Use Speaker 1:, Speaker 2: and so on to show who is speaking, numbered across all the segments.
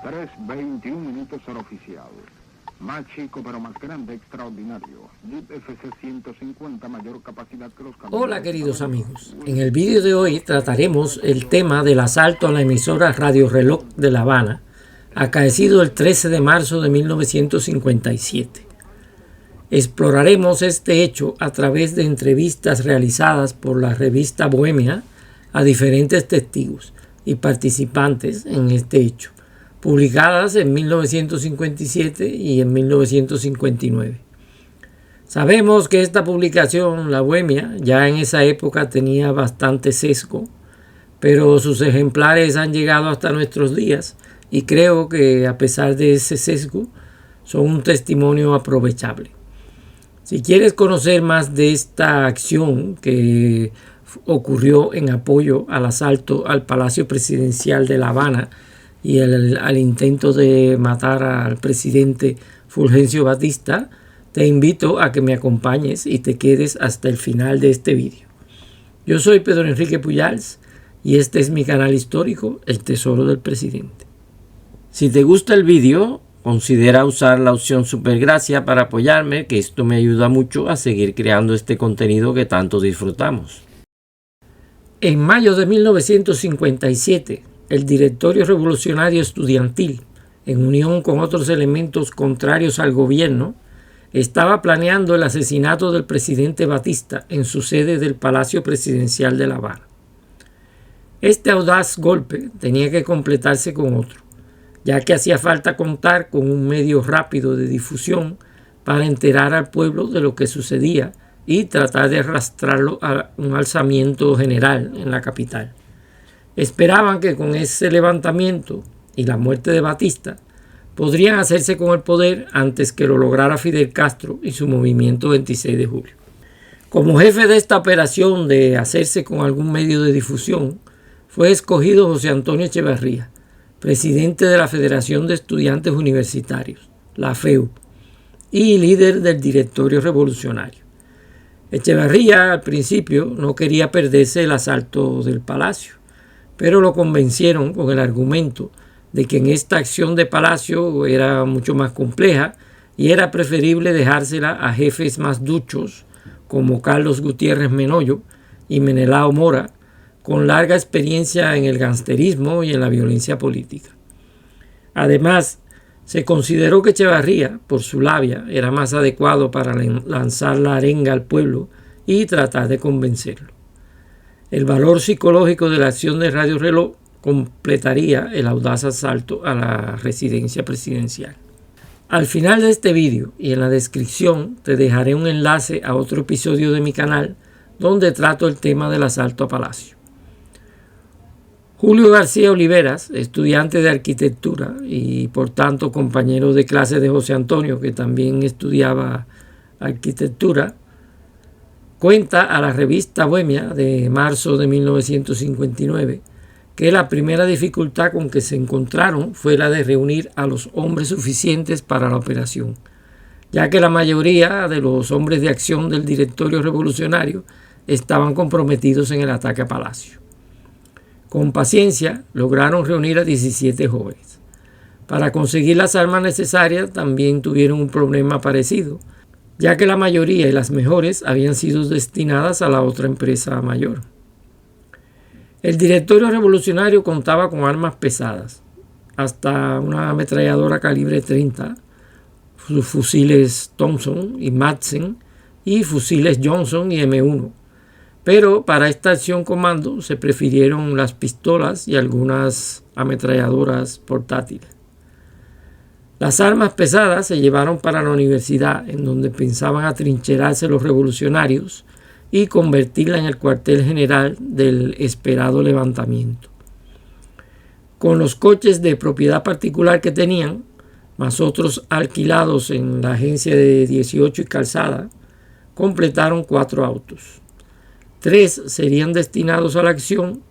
Speaker 1: 3:21 hora oficial. Más chico pero más grande, extraordinario. Jeep FC-150, mayor capacidad que los camiones.
Speaker 2: Hola queridos amigos, en el vídeo de hoy trataremos el tema del asalto a la emisora Radio Reloj de La Habana, acaecido el 13 de marzo de 1957. Exploraremos este hecho a través de entrevistas realizadas por la revista Bohemia a diferentes testigos y participantes en este hecho, publicadas en 1957 y en 1959. Sabemos que esta publicación, La Bohemia, ya en esa época tenía bastante sesgo, pero sus ejemplares han llegado hasta nuestros días y creo que a pesar de ese sesgo son un testimonio aprovechable. Si quieres conocer más de esta acción que ocurrió en apoyo al asalto al Palacio Presidencial de La Habana y al intento de matar al presidente Fulgencio Batista, te invito a que me acompañes y te quedes hasta el final de este vídeo. Yo soy Pedro Enrique Pujals y este es mi canal histórico, El Tesoro del Presidente. Si te gusta el vídeo, considera usar la opción Supergracia para apoyarme, que esto me ayuda mucho a seguir creando este contenido que tanto disfrutamos. En mayo de 1957, el Directorio Revolucionario Estudiantil, en unión con otros elementos contrarios al gobierno, estaba planeando el asesinato del presidente Batista en su sede del Palacio Presidencial de La Habana. Este audaz golpe tenía que completarse con otro, ya que hacía falta contar con un medio rápido de difusión para enterar al pueblo de lo que sucedía y tratar de arrastrarlo a un alzamiento general en la capital. Esperaban que con ese levantamiento y la muerte de Batista podrían hacerse con el poder antes que lo lograra Fidel Castro y su movimiento 26 de julio. Como jefe de esta operación de hacerse con algún medio de difusión, fue escogido José Antonio Echeverría, presidente de la Federación de Estudiantes Universitarios, la FEU, y líder del Directorio Revolucionario. Echeverría al principio no quería perderse el asalto del palacio, pero lo convencieron con el argumento de que en esta acción de palacio era mucho más compleja y era preferible dejársela a jefes más duchos como Carlos Gutiérrez Menoyo y Menelao Mora, con larga experiencia en el gangsterismo y en la violencia política. Además, se consideró que Echeverría, por su labia, era más adecuado para lanzar la arenga al pueblo y tratar de convencerlo. El valor psicológico de la acción de Radio Reloj completaría el audaz asalto a la residencia presidencial. Al final de este vídeo y en la descripción te dejaré un enlace a otro episodio de mi canal donde trato el tema del asalto a Palacio. Julio García Oliveras, estudiante de arquitectura y por tanto compañero de clase de José Antonio, que también estudiaba arquitectura, cuenta a la revista Bohemia de marzo de 1959 que la primera dificultad con que se encontraron fue la de reunir a los hombres suficientes para la operación, ya que la mayoría de los hombres de acción del Directorio Revolucionario estaban comprometidos en el ataque a Palacio. Con paciencia lograron reunir a 17 jóvenes. Para conseguir las armas necesarias también tuvieron un problema parecido, ya que la mayoría y las mejores habían sido destinadas a la otra empresa mayor. El Directorio Revolucionario contaba con armas pesadas, hasta una ametralladora calibre 30, sus fusiles Thompson y Madsen y fusiles Johnson y M1. Pero para esta acción comando se prefirieron las pistolas y algunas ametralladoras portátiles. Las armas pesadas se llevaron para la universidad, en donde pensaban atrincherarse los revolucionarios y convertirla en el cuartel general del esperado levantamiento. Con los coches de propiedad particular que tenían, más otros alquilados en la agencia de 18 y Calzada, completaron 4 autos. 3 serían destinados a la acción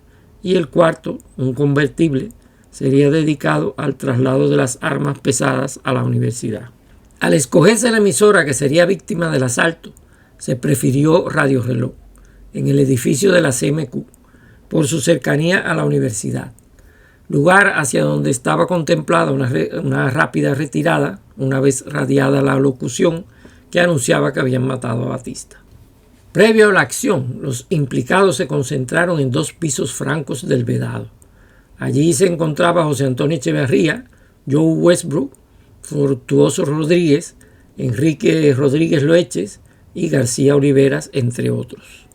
Speaker 2: y el cuarto, un convertible, sería dedicado al traslado de las armas pesadas a la universidad. Al escogerse la emisora que sería víctima del asalto, se prefirió Radio Reloj, en el edificio de la CMQ, por su cercanía a la universidad. lugar hacia donde estaba contemplada una rápida retirada una vez radiada la locución que anunciaba que habían matado a Batista. Previo a la acción, los implicados se concentraron en 2 pisos francos del Vedado. Allí se encontraba José Antonio Echeverría, Joe Westbrook, Fructuoso Rodríguez, Enrique Rodríguez Loeches y García Oliveras, entre otros.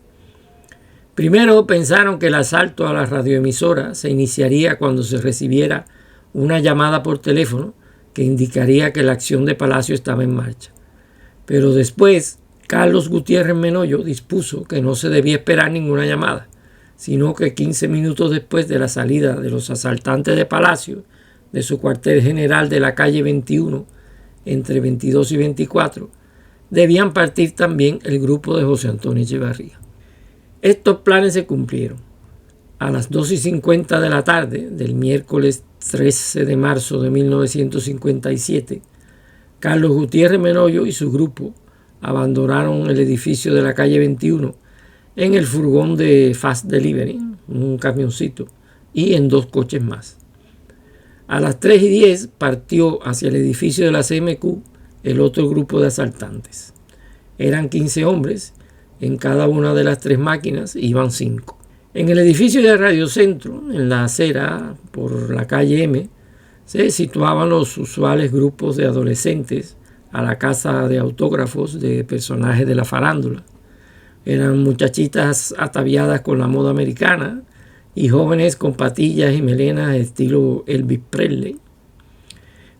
Speaker 2: Primero pensaron que el asalto a la radioemisora se iniciaría cuando se recibiera una llamada por teléfono que indicaría que la acción de Palacio estaba en marcha. Pero después, Carlos Gutiérrez Menoyo dispuso que no se debía esperar ninguna llamada, sino que 15 minutos después de la salida de los asaltantes de Palacio, de su cuartel general de la calle 21, entre 22 y 24, debían partir también el grupo de José Antonio Echeverría. Estos planes se cumplieron. A las 2:50 de la tarde del miércoles 13 de marzo de 1957, Carlos Gutiérrez Menoyo y su grupo abandonaron el edificio de la calle 21 en el furgón de Fast Delivery, un camioncito, y en 2 coches más. A las 3:10 partió hacia el edificio de la CMQ el otro grupo de asaltantes. Eran 15 hombres, en cada una de las 3 máquinas iban 5. En el edificio de Radio Centro, en la acera por la calle M, se situaban los usuales grupos de adolescentes a la casa de autógrafos de personajes de la farándula. Eran muchachitas ataviadas con la moda americana y jóvenes con patillas y melenas estilo Elvis Presley.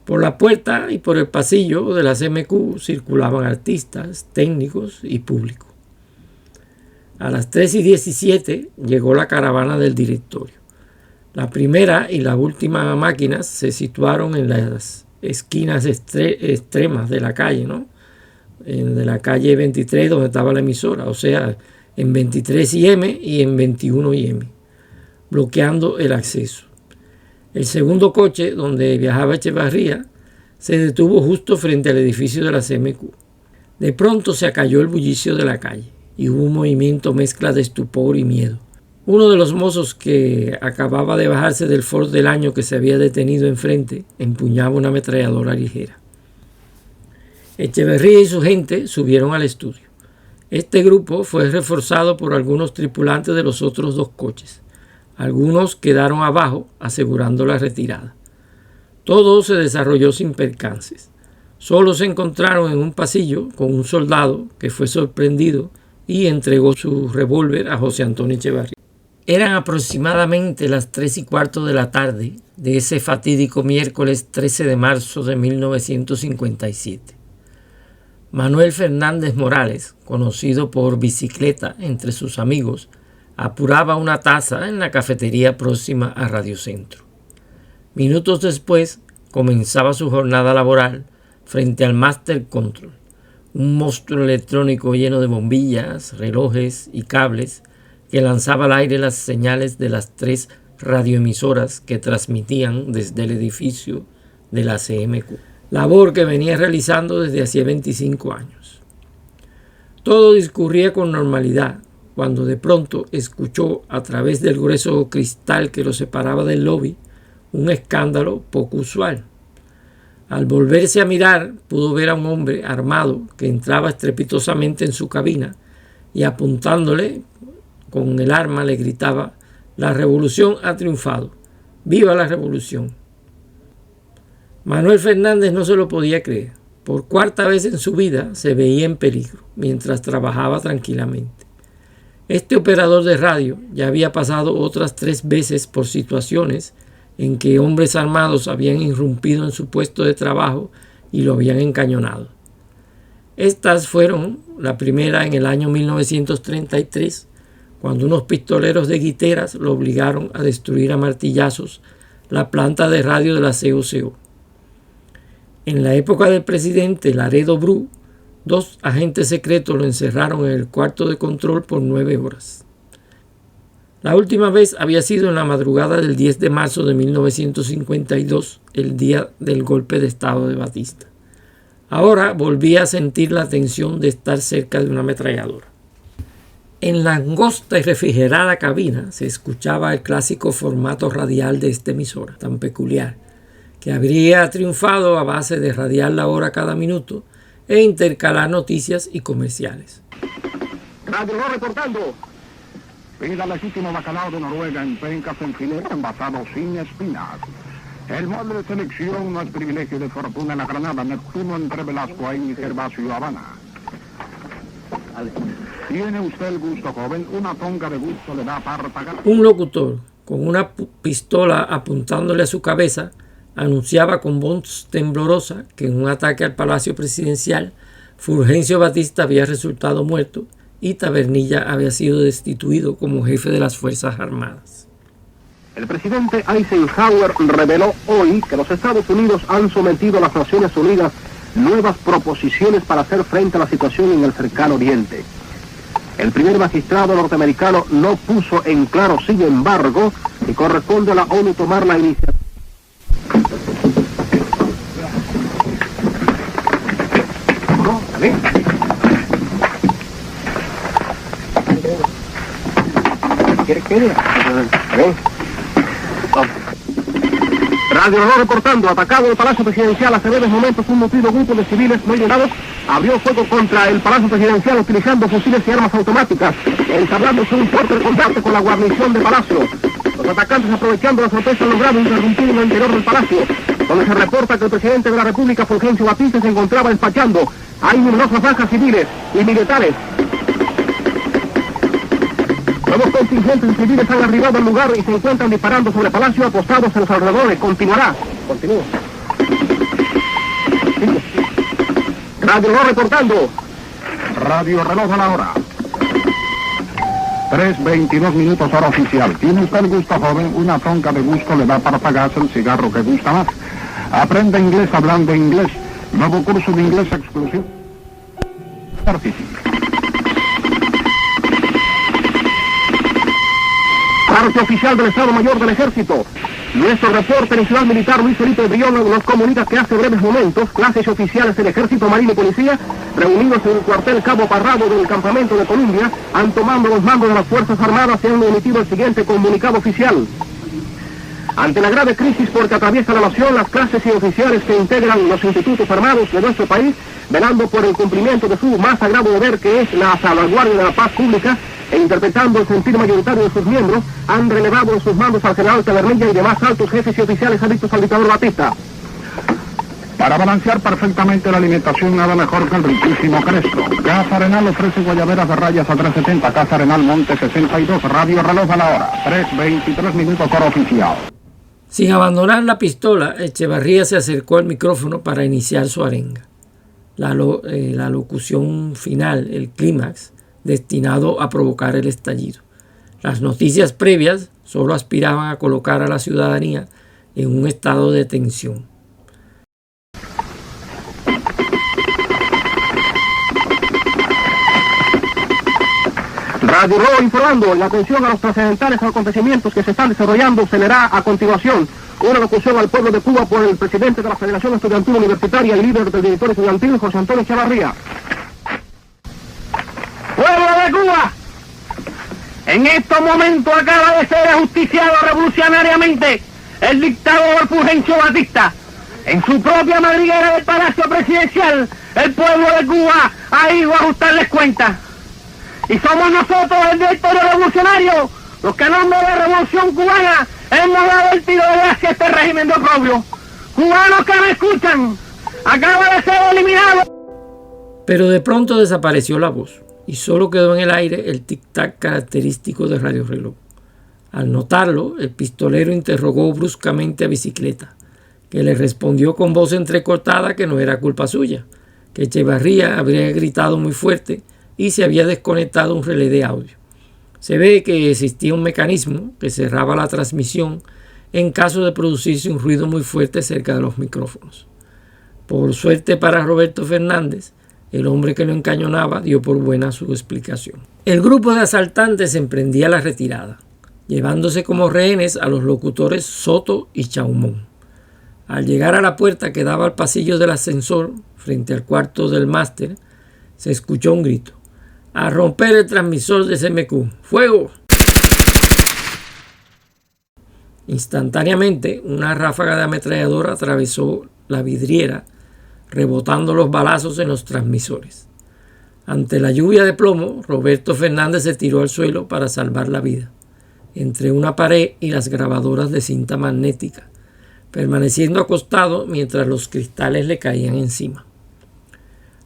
Speaker 2: Por la puerta y por el pasillo de la CMQ circulaban artistas, técnicos y público. A las 3:17 llegó la caravana del directorio. La primera y la última máquinas se situaron en las esquinas extremas de la calle, de la calle 23 donde estaba la emisora, o sea, en 23 y M y en 21 y M, bloqueando el acceso. El segundo coche, donde viajaba Echeverría, se detuvo justo frente al edificio de la CMQ. De pronto se acalló el bullicio de la calle y hubo un movimiento mezcla de estupor y miedo. Uno de los mozos que acababa de bajarse del Ford del año que se había detenido enfrente empuñaba una ametralladora ligera. Echeverría y su gente subieron al estudio. Este grupo fue reforzado por algunos tripulantes de los otros 2 coches. Algunos quedaron abajo asegurando la retirada. Todo se desarrolló sin percances. Solo se encontraron en un pasillo con un soldado que fue sorprendido y entregó su revólver a José Antonio Echeverría. Eran aproximadamente las 3:15 de la tarde de ese fatídico miércoles 13 de marzo de 1957. Manuel Fernández Morales, conocido por Bicicleta entre sus amigos, apuraba una taza en la cafetería próxima a Radio Centro. Minutos después comenzaba su jornada laboral frente al Master Control, un monstruo electrónico lleno de bombillas, relojes y cables que lanzaba al aire las señales de las 3 radioemisoras que transmitían desde el edificio de la CMQ, labor que venía realizando desde hacía 25 años. Todo discurría con normalidad cuando de pronto escuchó a través del grueso cristal que lo separaba del lobby un escándalo poco usual. Al volverse a mirar, pudo ver a un hombre armado que entraba estrepitosamente en su cabina y apuntándole con el arma le gritaba: «La revolución ha triunfado. ¡Viva la revolución!». Manuel Fernández no se lo podía creer. Por 4ª vez en su vida se veía en peligro mientras trabajaba tranquilamente. Este operador de radio ya había pasado otras 3 veces por situaciones en que hombres armados habían irrumpido en su puesto de trabajo y lo habían encañonado. Estas fueron la primera en el año 1933, cuando unos pistoleros de Guiteras lo obligaron a destruir a martillazos la planta de radio de la COCO. En la época del presidente Laredo Bru, 2 agentes secretos lo encerraron en el cuarto de control por 9 horas. La última vez había sido en la madrugada del 10 de marzo de 1952, el día del golpe de estado de Batista. Ahora volvía a sentir la tensión de estar cerca de una ametralladora. En la angosta y refrigerada cabina se escuchaba el clásico formato radial de esta emisora, tan peculiar, que habría triunfado a base de radiar la hora cada minuto e intercalar noticias y comerciales.
Speaker 1: Radio Reloj reportando. Pida legítimo bacalao de Noruega en pencas en filete envasado sin espinas. El mueble de selección no es privilegio de fortuna en la Granada, Neptuno entre Velasco, Ain y Gervasio y Habana. ¿Tiene usted el gusto, joven? Una tonga de gusto le da para pagar.
Speaker 2: Un locutor con una pistola apuntándole a su cabeza anunciaba con voz temblorosa que en un ataque al Palacio Presidencial Fulgencio Batista había resultado muerto y Tabernilla había sido destituido como jefe de las Fuerzas Armadas.
Speaker 3: El presidente Eisenhower reveló hoy que los Estados Unidos han sometido a las Naciones Unidas nuevas proposiciones para hacer frente a la situación en el cercano Oriente. El primer magistrado norteamericano no puso en claro, sin embargo, que corresponde a la ONU tomar la iniciativa. ¿No? ¿Vale? ¿Quieres que diga? Radio Reloj reportando, atacado el Palacio Presidencial hace breves momentos, un nutrido grupo de civiles no llenados abrió fuego contra el Palacio Presidencial utilizando fusiles y armas automáticas, entablándose un fuerte combate con la guarnición del Palacio. Los atacantes, aprovechando la sorpresa, han logrado interrumpir en el interior del Palacio, donde se reporta que el presidente de la República, Fulgencio Batista, se encontraba despachando. Hay numerosas bajas civiles y militares. Nuevos contingentes civiles han arribado al lugar y se encuentran disparando sobre Palacio, apostados en los alrededores. Continuará. Continúa. Radio Reloj reportando.
Speaker 1: Radio Reloj a la hora. 3:22 minutos hora oficial. ¿Tiene usted el gusto, joven? Una tonca de gusto le da para pagarse el cigarro que gusta más. Aprende inglés hablando inglés. Nuevo curso de inglés exclusivo.
Speaker 3: Parte oficial del Estado Mayor del Ejército. Nuestro reporte en Ciudad Militar, Luis Felipe Brión, nos comunica que hace breves momentos, clases oficiales del Ejército, Marina y Policía, reunidos en el cuartel Cabo Parrado del Campamento de Columbia, han tomado los mandos de las Fuerzas Armadas y han emitido el siguiente comunicado oficial. Ante la grave crisis por que atraviesa la nación, las clases y oficiales que integran los institutos armados de nuestro país, velando por el cumplimiento de su más sagrado deber, que es la salvaguardia de la paz pública, e interpretando el sentir mayoritario de sus miembros, han relevado en sus mandos al general Tabernilla y demás altos jefes y oficiales adictos al dictador Batista.
Speaker 1: Para balancear perfectamente la alimentación, nada mejor que el riquísimo Cresco. Casa Arenal ofrece guayaberas de rayas a 3.70, Casa Arenal Monte 62, Radio Reloj a la hora, 3:23 minutos hora oficial.
Speaker 2: Sin abandonar la pistola, Echevarría se acercó al micrófono para iniciar su arenga. La locución final, el clímax, destinado a provocar el estallido. Las noticias previas solo aspiraban a colocar a la ciudadanía en un estado de tensión.
Speaker 3: Radio Reloj informando, la atención a los trascendentales acontecimientos que se están desarrollando se leerá a continuación una locución al pueblo de Cuba por el presidente de la Federación Estudiantil Universitaria y líder del director estudiantil, José Antonio Echevarría. ¡Pueblo de Cuba! En estos momentos acaba de ser ajusticiado revolucionariamente el dictador Fulgencio Batista. En su propia madriguera del Palacio Presidencial, el pueblo de Cuba ha ido a ajustarles cuentas. Y somos nosotros, el directorio revolucionario, los que a nombre de la revolución cubana hemos dado el tiro de gracia a este régimen de oprobio. Cubanos que me escuchan, acaba de ser eliminado.
Speaker 2: Pero de pronto desapareció la voz y solo quedó en el aire el tic-tac característico de Radio Reloj. Al notarlo, el pistolero interrogó bruscamente a Bicicleta, que le respondió con voz entrecortada que no era culpa suya, que Echevarría habría gritado muy fuerte y se había desconectado un relé de audio. Se ve que existía un mecanismo que cerraba la transmisión en caso de producirse un ruido muy fuerte cerca de los micrófonos. Por suerte para Roberto Fernández, el hombre que lo encañonaba dio por buena su explicación. El grupo de asaltantes emprendía la retirada, llevándose como rehenes a los locutores Soto y Chaumón. Al llegar a la puerta que daba al pasillo del ascensor, frente al cuarto del máster, se escuchó un grito. A romper el transmisor de CMQ. ¡Fuego! Instantáneamente, una ráfaga de ametralladora atravesó la vidriera, rebotando los balazos en los transmisores. Ante la lluvia de plomo, Roberto Fernández se tiró al suelo para salvar la vida, entre una pared y las grabadoras de cinta magnética, permaneciendo acostado mientras los cristales le caían encima.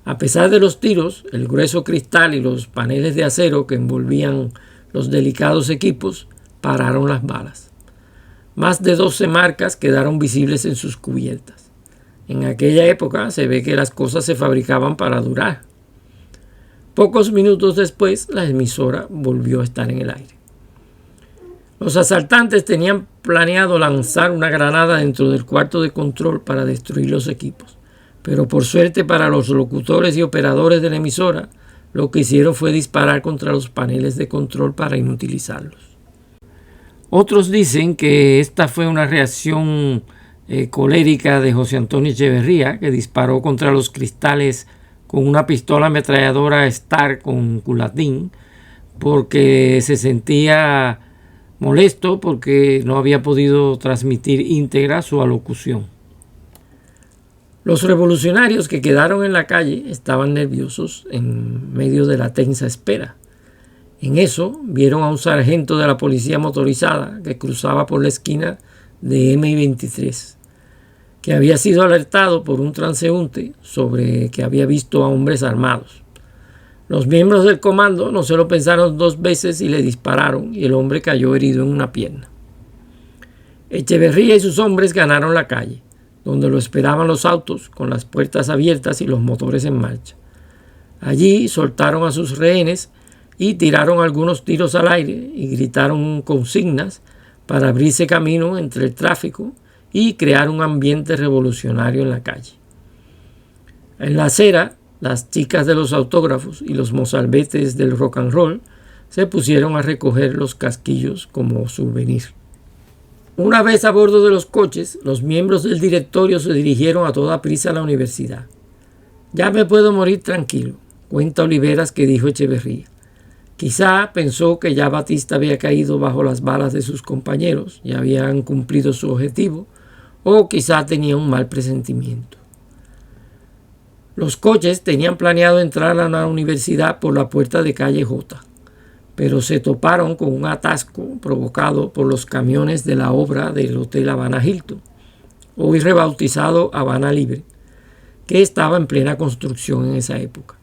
Speaker 2: A pesar de los tiros, el grueso cristal y los paneles de acero que envolvían los delicados equipos pararon las balas. Más de 12 marcas quedaron visibles en sus cubiertas. En aquella época se ve que las cosas se fabricaban para durar. Pocos minutos después, la emisora volvió a estar en el aire. Los asaltantes tenían planeado lanzar una granada dentro del cuarto de control para destruir los equipos, pero por suerte para los locutores y operadores de la emisora, lo que hicieron fue disparar contra los paneles de control para inutilizarlos. Otros dicen que esta fue una reacción colérica de José Antonio Echeverría, que disparó contra los cristales con una pistola ametralladora Star con culatín, porque se sentía molesto porque no había podido transmitir íntegra su alocución. Los revolucionarios que quedaron en la calle estaban nerviosos en medio de la tensa espera. En eso vieron a un sargento de la policía motorizada que cruzaba por la esquina de M23, que había sido alertado por un transeúnte sobre que había visto a hombres armados. Los miembros del comando no se lo pensaron 2 veces y le dispararon, y el hombre cayó herido en una pierna. Echeverría y sus hombres ganaron la calle, donde lo esperaban los autos con las puertas abiertas y los motores en marcha. Allí soltaron a sus rehenes y tiraron algunos tiros al aire y gritaron consignas para abrirse camino entre el tráfico y crear un ambiente revolucionario en la calle. En la acera, las chicas de los autógrafos y los mozalbetes del rock and roll se pusieron a recoger los casquillos como souvenir. Una vez a bordo de los coches, los miembros del directorio se dirigieron a toda prisa a la universidad. «Ya me puedo morir tranquilo», cuenta Oliveras, que dijo Echeverría. Quizá pensó que ya Batista había caído bajo las balas de sus compañeros y habían cumplido su objetivo, o quizá tenía un mal presentimiento. Los coches tenían planeado entrar a la universidad por la puerta de calle J, pero se toparon con un atasco provocado por los camiones de la obra del Hotel Habana Hilton, hoy rebautizado Habana Libre, que estaba en plena construcción en esa época.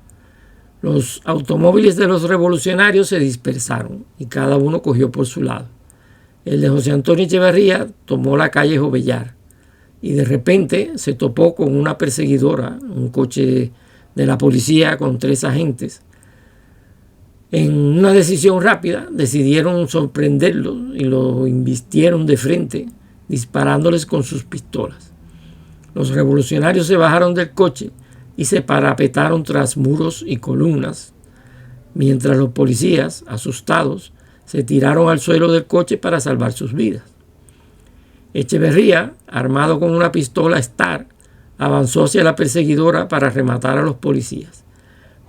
Speaker 2: Los automóviles de los revolucionarios se dispersaron y cada uno cogió por su lado. El de José Antonio Echeverría tomó la calle Jovellar y de repente se topó con una perseguidora, un coche de la policía con 3 agentes. En una decisión rápida decidieron sorprenderlo y lo embistieron de frente, disparándoles con sus pistolas. Los revolucionarios se bajaron del coche y se parapetaron tras muros y columnas, mientras los policías, asustados, se tiraron al suelo del coche para salvar sus vidas. Echeverría, armado con una pistola Star, avanzó hacia la perseguidora para rematar a los policías,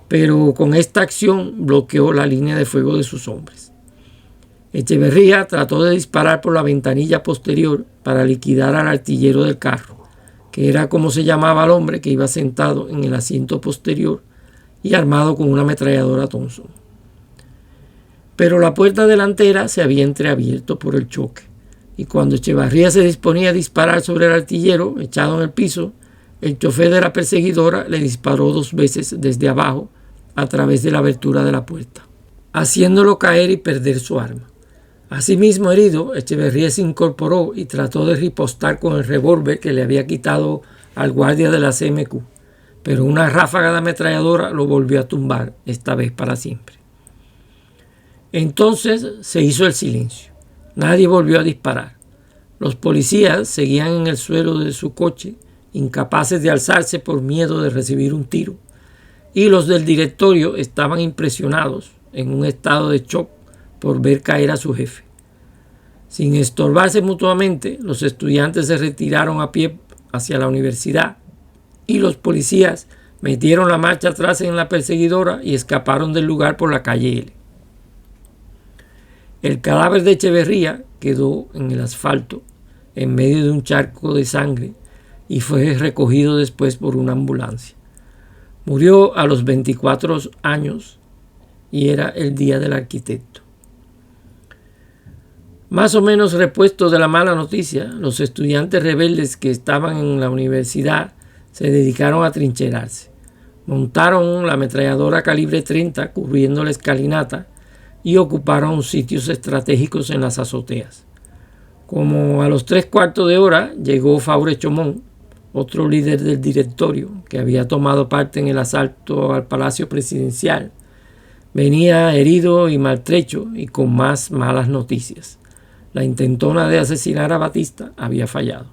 Speaker 2: pero con esta acción bloqueó la línea de fuego de sus hombres. Echeverría trató de disparar por la ventanilla posterior para liquidar al artillero del carro, que era como se llamaba al hombre que iba sentado en el asiento posterior y armado con una ametralladora Thompson. Pero la puerta delantera se había entreabierto por el choque, y cuando Echeverría se disponía a disparar sobre el artillero echado en el piso, el chofer de la perseguidora le disparó 2 veces desde abajo a través de la abertura de la puerta, haciéndolo caer y perder su arma. Asimismo herido, Echeverría se incorporó y trató de ripostar con el revólver que le había quitado al guardia de la CMQ, pero una ráfaga de ametralladora lo volvió a tumbar, esta vez para siempre. Entonces se hizo el silencio. Nadie volvió a disparar. Los policías seguían en el suelo de su coche, incapaces de alzarse por miedo de recibir un tiro, y los del directorio estaban impresionados, en un estado de shock por ver caer a su jefe. Sin estorbarse mutuamente, los estudiantes se retiraron a pie hacia la universidad y los policías metieron la marcha atrás en la perseguidora y escaparon del lugar por la calle L. El cadáver de Echeverría quedó en el asfalto en medio de un charco de sangre y fue recogido después por una ambulancia. Murió a los 24 años y era el día del arquitecto. Más o menos repuesto de la mala noticia, los estudiantes rebeldes que estaban en la universidad se dedicaron a trincherarse. Montaron la ametralladora calibre 30 cubriendo la escalinata y ocuparon sitios estratégicos en las azoteas. Como a los 3/4 de hora llegó Faure Chomón, otro líder del directorio que había tomado parte en el asalto al Palacio Presidencial. Venía herido y maltrecho y con más malas noticias. La intentona de asesinar a Batista había fallado.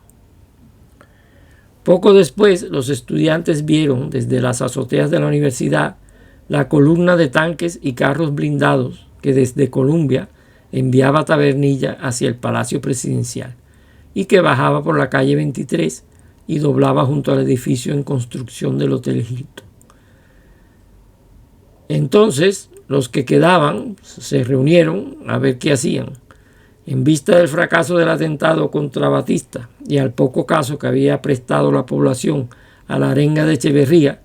Speaker 2: Poco después, los estudiantes vieron desde las azoteas de la universidad la columna de tanques y carros blindados que desde Columbia enviaba Tabernilla hacia el Palacio Presidencial y que bajaba por la calle 23 y doblaba junto al edificio en construcción del Hotel Hilton. Entonces, los que quedaban se reunieron a ver qué hacían. En vista del fracaso del atentado contra Batista y al poco caso que había prestado la población a la arenga de Echeverría,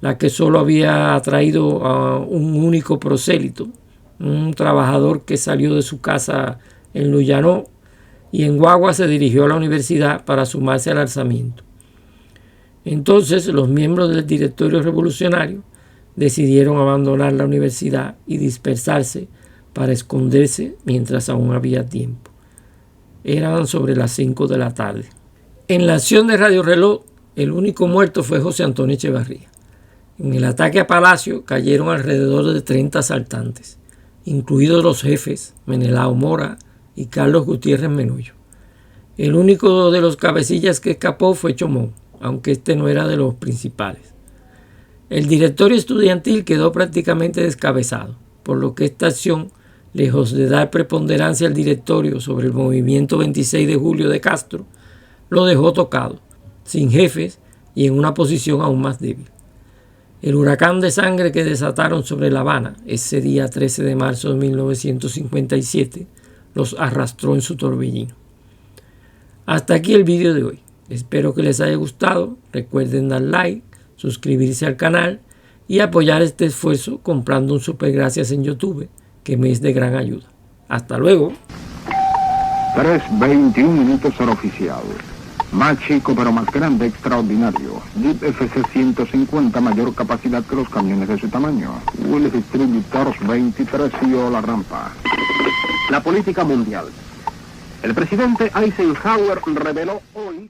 Speaker 2: la que solo había atraído a un único prosélito, un trabajador que salió de su casa en Luyanó y en guagua se dirigió a la universidad para sumarse al alzamiento. Entonces los miembros del directorio revolucionario decidieron abandonar la universidad y dispersarse para esconderse mientras aún había tiempo. Eran sobre las 5 de la tarde. En la acción de Radio Reloj, el único muerto fue José Antonio Echeverría. En el ataque a Palacio cayeron alrededor de 30 asaltantes, incluidos los jefes Menelao Mora y Carlos Gutiérrez Menoyo. El único de los cabecillas que escapó fue Chomón, aunque este no era de los principales. El directorio estudiantil quedó prácticamente descabezado, por lo que esta acción, lejos de dar preponderancia al directorio sobre el movimiento 26 de julio de Castro, lo dejó tocado, sin jefes y en una posición aún más débil. El huracán de sangre que desataron sobre La Habana ese día 13 de marzo de 1957 los arrastró en su torbellino. Hasta aquí el vídeo de hoy. Espero que les haya gustado. Recuerden dar like, suscribirse al canal y apoyar este esfuerzo comprando un supergracias en YouTube, que me es de gran ayuda. Hasta luego.
Speaker 1: 3:21 minutos hora oficial. Más chico pero más grande, extraordinario. Jeep FC 150, mayor capacidad que los camiones de su tamaño. Willis Distributors 23 y la rampa.
Speaker 3: La política mundial. El presidente Eisenhower reveló hoy